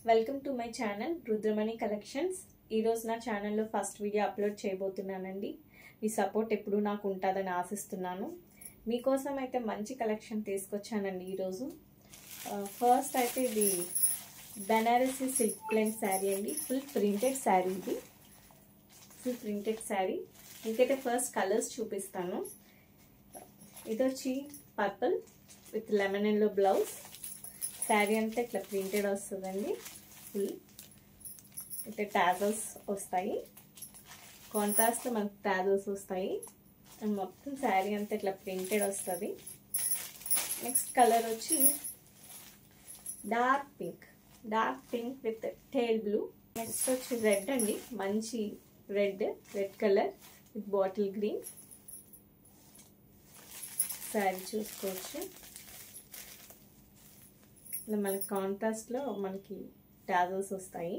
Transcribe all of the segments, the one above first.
Welcome to my channel Rudramani collections. ఈరోజు నా ఛానల్లో ఫస్ట్ వీడియో అప్లోడ్ చేయబోతున్నానండి. మీ సపోర్ట్ ఎప్పుడూ నాకు ఉంటుందని ఆశిస్తున్నాను. మీకోసం అయితే మంచి కలెక్షన్ తీసుకొచ్చానండి ఈరోజు. ఫస్ట్ అయితే ఇది బెనారసీ సిల్క్ ప్లెయిన్ శారీ అండి. ఫుల్ ప్రింటెడ్ శారీ ఇది. Full printed sari. ఇంకైతే ఫస్ట్ కలర్స్ చూపిస్తాను. ఇది వచ్చి purple with lemon yellow blouse. Sari అంతా ఇట్లా ప్రింటెడ్ వస్తుందండి. ఫుల్ అయితే టాజల్స్ వస్తాయి. కాంట్రాస్ట్లో మనకు టాజల్స్ వస్తాయి. అండ్ మొత్తం శారీ అంతా ఇట్లా ప్రింటెడ్ వస్తుంది. నెక్స్ట్ కలర్ వచ్చి dark pink with tale blue. Next వచ్చి రెడ్ అండి. మంచి red colour with bottle green. Sari చూసుకోవచ్చు. మనకి కాంట్రాస్ట్లో మనకి టాజల్స్ వస్తాయి.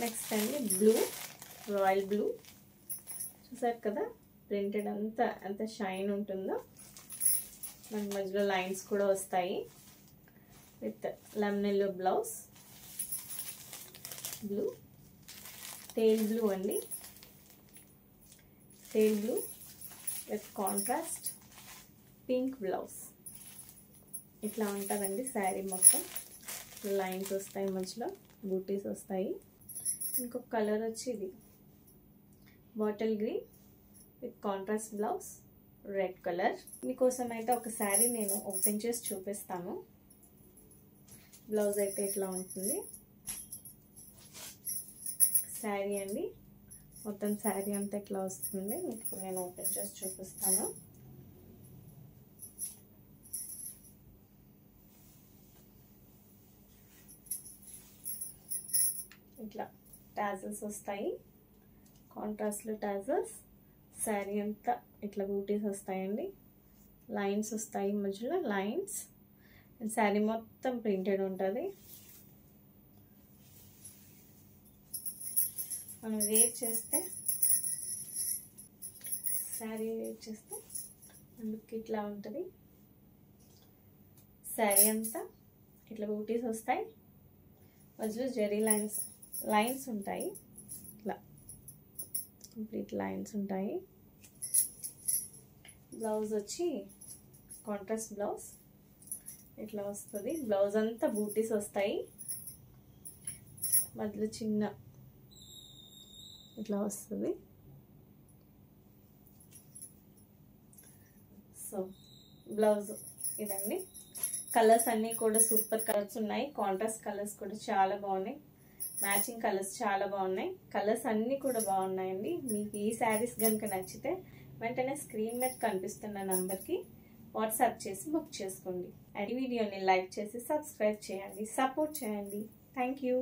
నెక్స్ట్ అండి బ్లూ, రాయల్ బ్లూ. చూసారు కదా ప్రింటెడ్ అంతా ఎంత షైన్ ఉంటుందో. మనకి మధ్యలో లైన్స్ కూడా వస్తాయి. With lemon yellow blouse. Blue, teal blue అండి. Teal blue with contrast pink blouse. ఇట్లా ఉంటుందండి శారీ మొత్తం. లైన్స్ వస్తాయి, మధ్యలో బూటీస్ వస్తాయి. ఇంకొక కలర్ వచ్చి ఇది bottle green with contrast blouse, red colour. మీకోసం అయితే ఒక శారీ నేను ఓపెన్ చేసి చూపిస్తాను. బ్లౌజ్ అయితే ఇట్లా ఉంటుంది శారీ అండి. మొత్తం శారీ అంతా ఇట్లా వస్తుంది. మీకు నేను ఓపెన్ చేసి చూపిస్తాను. ఇట్లా టాజల్స్ వస్తాయి. కాంట్రాస్ట్లో టాజల్స్. శారీ అంతా ఇట్లా బూటీస్ వస్తాయండి. లైన్స్ వస్తాయి, మధ్యలో లైన్స్. శారీ మొత్తం ప్రింటెడ్ ఉంటుంది. మనం వేర్ చేస్తే శారీ వేర్ చేస్తే అందుకు ఇట్లా ఉంటుంది. శారీ అంతా ఇట్లా బూటీస్ వస్తాయి. మధ్యలో జెరీ లైన్స్ ఉంటాయి. ఇట్లా కంప్లీట్ లైన్స్ ఉంటాయి. బ్లౌజ్ వచ్చి కాంట్రాస్ట్ బ్లౌజ్ ఇట్లా వస్తుంది. బ్లౌజ్ అంతా బూటీస్ వస్తాయి. మధ్యలో చిన్న ఇట్లా వస్తుంది. సో బ్లౌజ్ ఇదండి. కలర్స్ అన్నీ కూడా సూపర్ కలర్స్ ఉన్నాయి. కాంట్రాస్ట్ కలర్స్ కూడా చాలా బాగున్నాయి. మ్యాచింగ్ కలర్స్ చాలా బాగున్నాయి. కలర్స్ అన్నీ కూడా బాగున్నాయండి. మీకు ఈ శారీస్ కనుక నచ్చితే వెంటనే స్క్రీన్ మీద కనిపిస్తున్న నంబర్కి వాట్సాప్ చేసి బుక్ చేసుకోండి. ఈ వీడియోని లైక్ చేసి సబ్స్క్రైబ్ చేయండి, సపోర్ట్ చేయండి. Thank you.